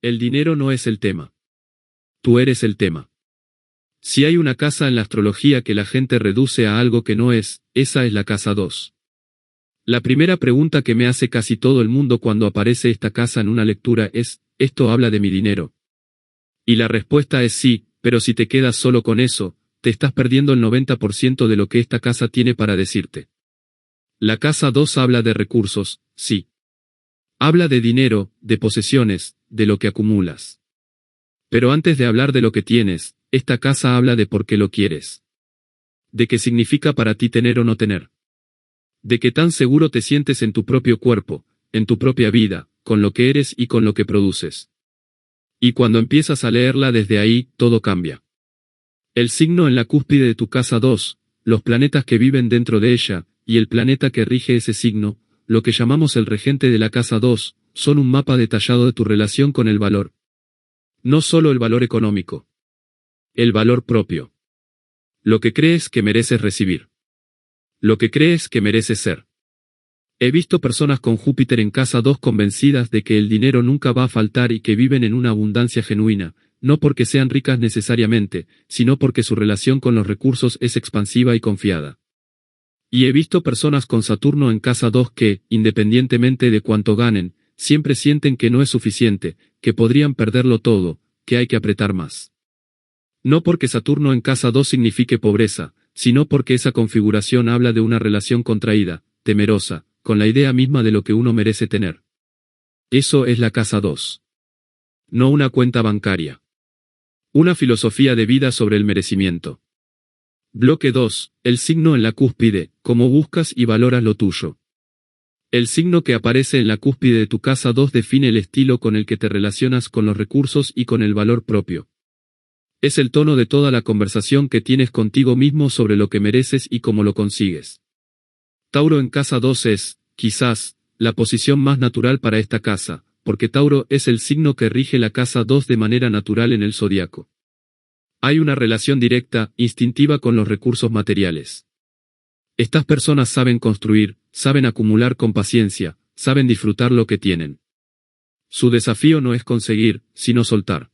El dinero no es el tema. Tú eres el tema. Si hay una casa en la astrología que la gente reduce a algo que no es, esa es la casa 2. La primera pregunta que me hace casi todo el mundo cuando aparece esta casa en una lectura es, ¿esto habla de mi dinero? Y la respuesta es sí, pero si te quedas solo con eso, te estás perdiendo el 90% de lo que esta casa tiene para decirte. La casa 2 habla de recursos, sí. Habla de dinero, de posesiones, de lo que acumulas. Pero antes de hablar de lo que tienes, esta casa habla de por qué lo quieres. De qué significa para ti tener o no tener. De qué tan seguro te sientes en tu propio cuerpo, en tu propia vida, con lo que eres y con lo que produces. Y cuando empiezas a leerla desde ahí, todo cambia. El signo en la cúspide de tu casa 2, los planetas que viven dentro de ella, y el planeta que rige ese signo, lo que llamamos el regente de la casa 2, son un mapa detallado de tu relación con el valor. No solo el valor económico. El valor propio. Lo que crees que mereces recibir. Lo que crees que mereces ser. He visto personas con Júpiter en casa 2 convencidas de que el dinero nunca va a faltar y que viven en una abundancia genuina, no porque sean ricas necesariamente, sino porque su relación con los recursos es expansiva y confiada. Y he visto personas con Saturno en casa 2 que, independientemente de cuánto ganen, siempre sienten que no es suficiente, que podrían perderlo todo, que hay que apretar más. No porque Saturno en casa 2 signifique pobreza, sino porque esa configuración habla de una relación contraída, temerosa, con la idea misma de lo que uno merece tener. Eso es la casa 2. No una cuenta bancaria. Una filosofía de vida sobre el merecimiento. Bloque 2. El signo en la cúspide, cómo buscas y valoras lo tuyo. El signo que aparece en la cúspide de tu casa 2 define el estilo con el que te relacionas con los recursos y con el valor propio. Es el tono de toda la conversación que tienes contigo mismo sobre lo que mereces y cómo lo consigues. Tauro en casa 2 es, quizás, la posición más natural para esta casa, porque Tauro es el signo que rige la casa 2 de manera natural en el zodiaco. Hay una relación directa, instintiva con los recursos materiales. Estas personas saben construir, saben acumular con paciencia, saben disfrutar lo que tienen. Su desafío no es conseguir, sino soltar.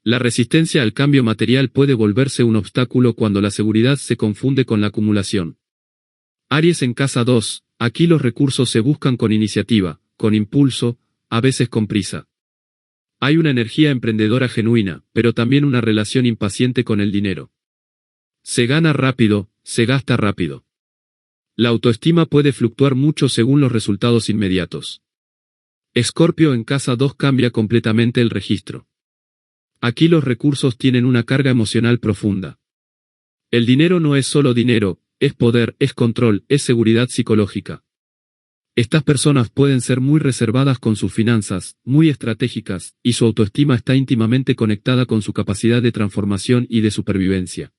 La resistencia al cambio material puede volverse un obstáculo cuando la seguridad se confunde con la acumulación. Aries en casa 2, aquí los recursos se buscan con iniciativa, con impulso, a veces con prisa. Hay una energía emprendedora genuina, pero también una relación impaciente con el dinero. Se gana rápido, se gasta rápido. La autoestima puede fluctuar mucho según los resultados inmediatos. Escorpio en casa 2 cambia completamente el registro. Aquí los recursos tienen una carga emocional profunda. El dinero no es solo dinero, es poder, es control, es seguridad psicológica. Estas personas pueden ser muy reservadas con sus finanzas, muy estratégicas, y su autoestima está íntimamente conectada con su capacidad de transformación y de supervivencia.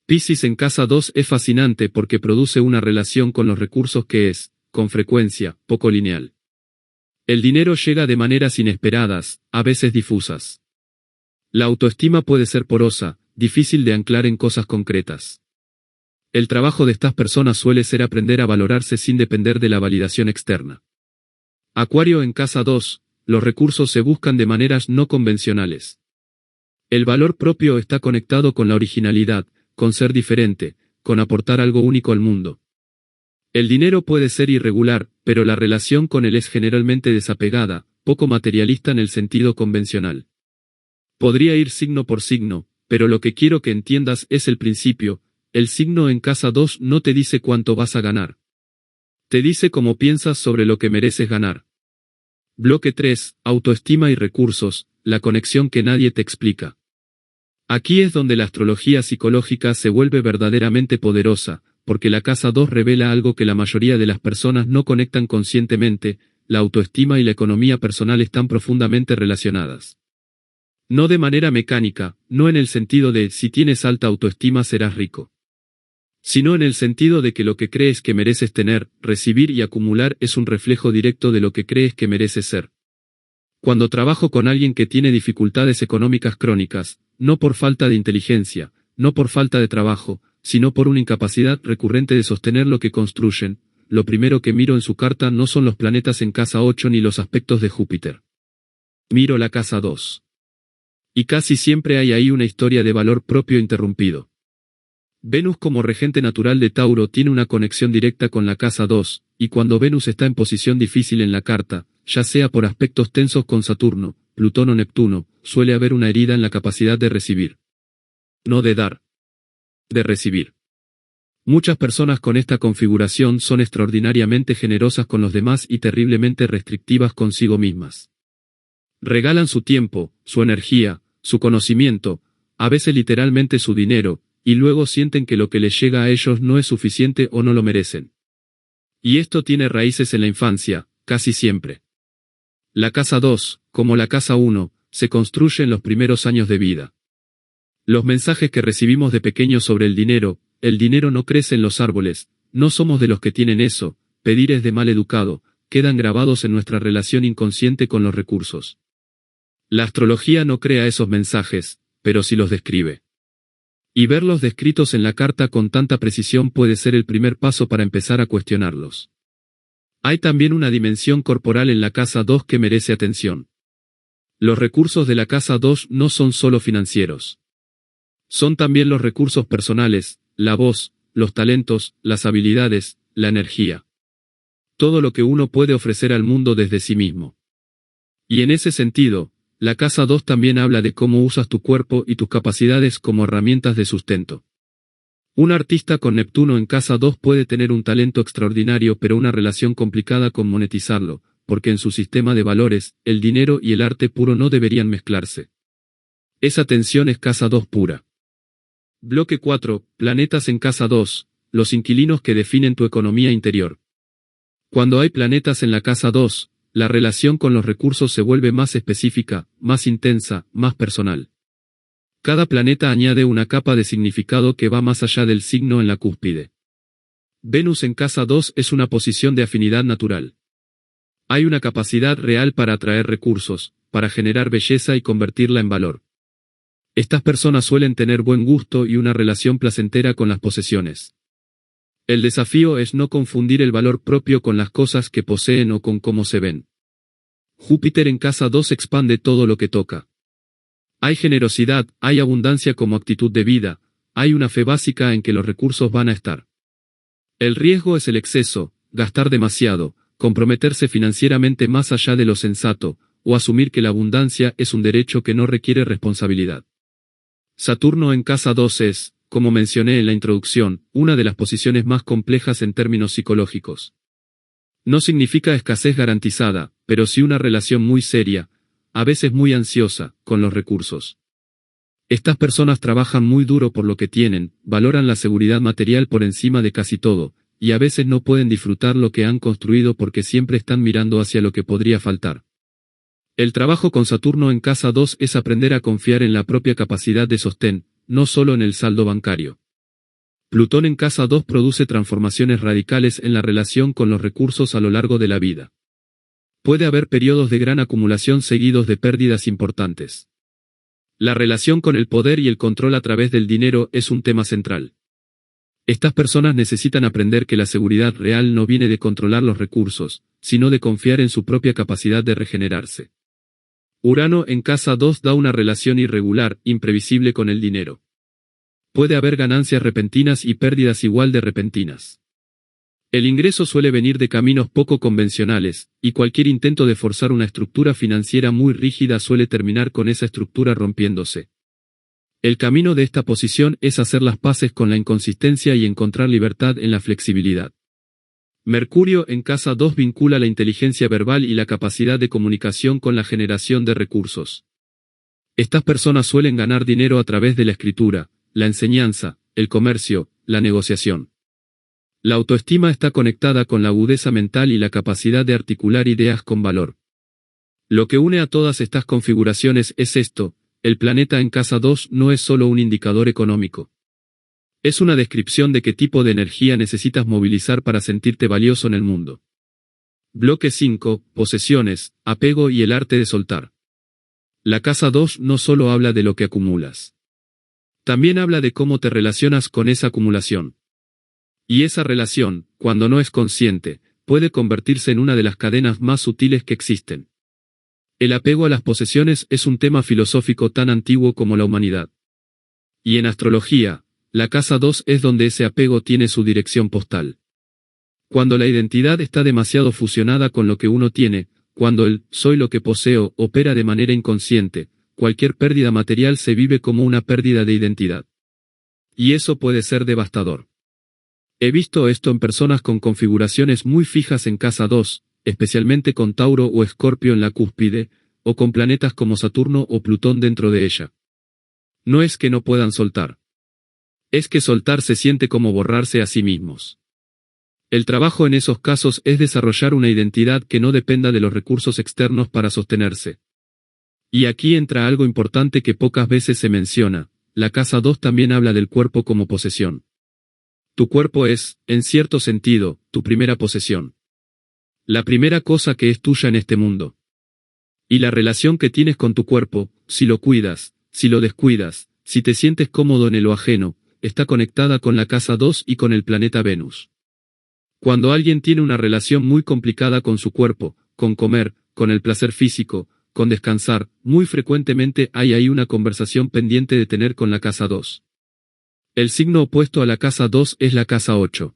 Piscis en casa 2 es fascinante porque produce una relación con los recursos que es, con frecuencia, poco lineal. El dinero llega de maneras inesperadas, a veces difusas. La autoestima puede ser porosa, difícil de anclar en cosas concretas. El trabajo de estas personas suele ser aprender a valorarse sin depender de la validación externa. Acuario en casa 2, los recursos se buscan de maneras no convencionales. El valor propio está conectado con la originalidad, con ser diferente, con aportar algo único al mundo. El dinero puede ser irregular, pero la relación con él es generalmente desapegada, poco materialista en el sentido convencional. Podría ir signo por signo, pero lo que quiero que entiendas es el principio. El signo en casa 2 no te dice cuánto vas a ganar. Te dice cómo piensas sobre lo que mereces ganar. Bloque 3, autoestima y recursos, la conexión que nadie te explica. Aquí es donde la astrología psicológica se vuelve verdaderamente poderosa, porque la casa 2 revela algo que la mayoría de las personas no conectan conscientemente, la autoestima y la economía personal están profundamente relacionadas. No de manera mecánica, no en el sentido de si tienes alta autoestima serás rico. Sino en el sentido de que lo que crees que mereces tener, recibir y acumular es un reflejo directo de lo que crees que mereces ser. Cuando trabajo con alguien que tiene dificultades económicas crónicas, no por falta de inteligencia, no por falta de trabajo, sino por una incapacidad recurrente de sostener lo que construyen, lo primero que miro en su carta no son los planetas en casa 8 ni los aspectos de Júpiter. Miro la casa 2. Y casi siempre hay ahí una historia de valor propio interrumpido. Venus como regente natural de Tauro tiene una conexión directa con la casa 2, y cuando Venus está en posición difícil en la carta, ya sea por aspectos tensos con Saturno, Plutón o Neptuno, suele haber una herida en la capacidad de recibir. No de dar. De recibir. Muchas personas con esta configuración son extraordinariamente generosas con los demás y terriblemente restrictivas consigo mismas. Regalan su tiempo, su energía, su conocimiento, a veces literalmente su dinero, y luego sienten que lo que les llega a ellos no es suficiente o no lo merecen. Y esto tiene raíces en la infancia, casi siempre. La casa 2, como la casa 1, se construye en los primeros años de vida. Los mensajes que recibimos de pequeños sobre el dinero no crece en los árboles, no somos de los que tienen eso, pedir es de mal educado, quedan grabados en nuestra relación inconsciente con los recursos. La astrología no crea esos mensajes, pero sí los describe. Y verlos descritos en la carta con tanta precisión puede ser el primer paso para empezar a cuestionarlos. Hay también una dimensión corporal en la casa 2 que merece atención. Los recursos de la casa 2 no son solo financieros. Son también los recursos personales, la voz, los talentos, las habilidades, la energía. Todo lo que uno puede ofrecer al mundo desde sí mismo. Y en ese sentido, la casa 2 también habla de cómo usas tu cuerpo y tus capacidades como herramientas de sustento. Un artista con Neptuno en casa 2 puede tener un talento extraordinario pero una relación complicada con monetizarlo, porque en su sistema de valores, el dinero y el arte puro no deberían mezclarse. Esa tensión es casa 2 pura. Bloque 4, planetas en casa 2, los inquilinos que definen tu economía interior. Cuando hay planetas en la casa 2, la relación con los recursos se vuelve más específica, más intensa, más personal. Cada planeta añade una capa de significado que va más allá del signo en la cúspide. Venus en casa 2 es una posición de afinidad natural. Hay una capacidad real para atraer recursos, para generar belleza y convertirla en valor. Estas personas suelen tener buen gusto y una relación placentera con las posesiones. El desafío es no confundir el valor propio con las cosas que poseen o con cómo se ven. Júpiter en casa 2 expande todo lo que toca. Hay generosidad, hay abundancia como actitud de vida, hay una fe básica en que los recursos van a estar. El riesgo es el exceso, gastar demasiado, comprometerse financieramente más allá de lo sensato, o asumir que la abundancia es un derecho que no requiere responsabilidad. Saturno en casa 2 es, como mencioné en la introducción, una de las posiciones más complejas en términos psicológicos. No significa escasez garantizada, pero sí una relación muy seria, a veces muy ansiosa, con los recursos. Estas personas trabajan muy duro por lo que tienen, valoran la seguridad material por encima de casi todo, y a veces no pueden disfrutar lo que han construido porque siempre están mirando hacia lo que podría faltar. El trabajo con Saturno en casa 2 es aprender a confiar en la propia capacidad de sostén, no solo en el saldo bancario. Plutón en casa 2 produce transformaciones radicales en la relación con los recursos a lo largo de la vida. Puede haber periodos de gran acumulación seguidos de pérdidas importantes. La relación con el poder y el control a través del dinero es un tema central. Estas personas necesitan aprender que la seguridad real no viene de controlar los recursos, sino de confiar en su propia capacidad de regenerarse. Urano en casa 2 da una relación irregular, imprevisible con el dinero. Puede haber ganancias repentinas y pérdidas igual de repentinas. El ingreso suele venir de caminos poco convencionales, y cualquier intento de forzar una estructura financiera muy rígida suele terminar con esa estructura rompiéndose. El camino de esta posición es hacer las paces con la inconsistencia y encontrar libertad en la flexibilidad. Mercurio en casa 2 vincula la inteligencia verbal y la capacidad de comunicación con la generación de recursos. Estas personas suelen ganar dinero a través de la escritura, la enseñanza, el comercio, la negociación. La autoestima está conectada con la agudeza mental y la capacidad de articular ideas con valor. Lo que une a todas estas configuraciones es esto: el planeta en casa 2 no es solo un indicador económico. Es una descripción de qué tipo de energía necesitas movilizar para sentirte valioso en el mundo. Bloque 5, posesiones, apego y el arte de soltar. La casa 2 no solo habla de lo que acumulas. También habla de cómo te relacionas con esa acumulación. Y esa relación, cuando no es consciente, puede convertirse en una de las cadenas más sutiles que existen. El apego a las posesiones es un tema filosófico tan antiguo como la humanidad. Y en astrología, la casa 2 es donde ese apego tiene su dirección postal. Cuando la identidad está demasiado fusionada con lo que uno tiene, cuando el soy lo que poseo opera de manera inconsciente, cualquier pérdida material se vive como una pérdida de identidad. Y eso puede ser devastador. He visto esto en personas con configuraciones muy fijas en casa 2, especialmente con Tauro o Escorpio en la cúspide, o con planetas como Saturno o Plutón dentro de ella. No es que no puedan soltar. Es que soltar se siente como borrarse a sí mismos. El trabajo en esos casos es desarrollar una identidad que no dependa de los recursos externos para sostenerse. Y aquí entra algo importante que pocas veces se menciona, la casa 2 también habla del cuerpo como posesión. Tu cuerpo es, en cierto sentido, tu primera posesión. La primera cosa que es tuya en este mundo. Y la relación que tienes con tu cuerpo, si lo cuidas, si lo descuidas, si te sientes cómodo en lo ajeno, está conectada con la casa 2 y con el planeta Venus. Cuando alguien tiene una relación muy complicada con su cuerpo, con comer, con el placer físico, con descansar, muy frecuentemente hay ahí una conversación pendiente de tener con la casa 2. El signo opuesto a la casa 2 es la casa 8.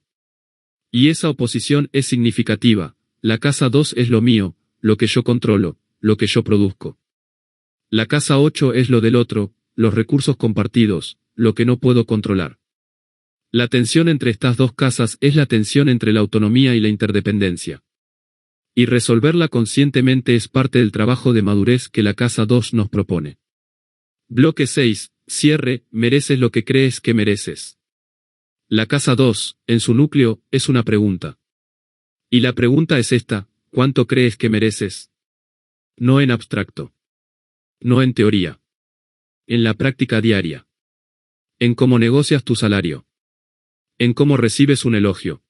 Y esa oposición es significativa, la casa 2 es lo mío, lo que yo controlo, lo que yo produzco. La casa 8 es lo del otro, los recursos compartidos, lo que no puedo controlar. La tensión entre estas dos casas es la tensión entre la autonomía y la interdependencia. Y resolverla conscientemente es parte del trabajo de madurez que la casa 2 nos propone. Bloque 6, cierre, mereces lo que crees que mereces. La casa 2, en su núcleo, es una pregunta. Y la pregunta es esta, ¿cuánto crees que mereces? No en abstracto. No en teoría. En la práctica diaria. En cómo negocias tu salario. En cómo recibes un elogio.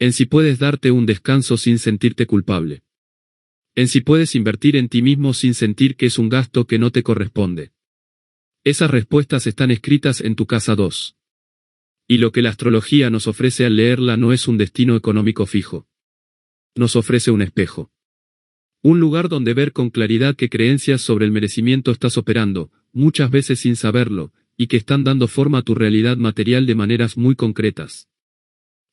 En si puedes darte un descanso sin sentirte culpable. En si puedes invertir en ti mismo sin sentir que es un gasto que no te corresponde. Esas respuestas están escritas en tu casa 2. Y lo que la astrología nos ofrece al leerla no es un destino económico fijo. Nos ofrece un espejo. Un lugar donde ver con claridad qué creencias sobre el merecimiento estás operando, muchas veces sin saberlo, y que están dando forma a tu realidad material de maneras muy concretas.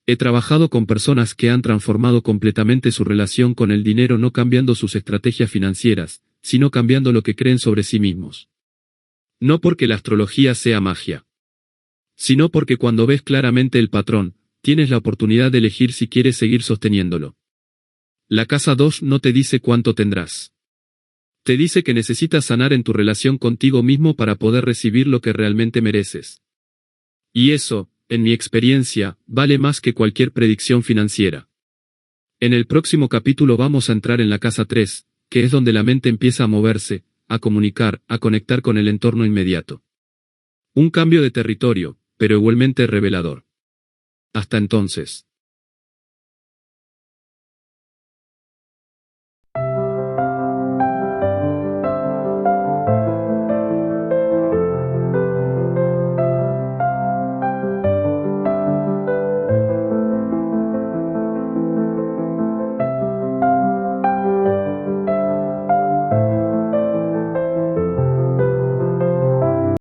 He trabajado con personas que han transformado completamente su relación con el dinero no cambiando sus estrategias financieras, sino cambiando lo que creen sobre sí mismos. No porque la astrología sea magia, sino porque cuando ves claramente el patrón, tienes la oportunidad de elegir si quieres seguir sosteniéndolo. La casa 2 no te dice cuánto tendrás. Te dice que necesitas sanar en tu relación contigo mismo para poder recibir lo que realmente mereces. Y eso, en mi experiencia, vale más que cualquier predicción financiera. En el próximo capítulo vamos a entrar en la casa 3, que es donde la mente empieza a moverse, a comunicar, a conectar con el entorno inmediato. Un cambio de territorio, pero igualmente revelador. Hasta entonces.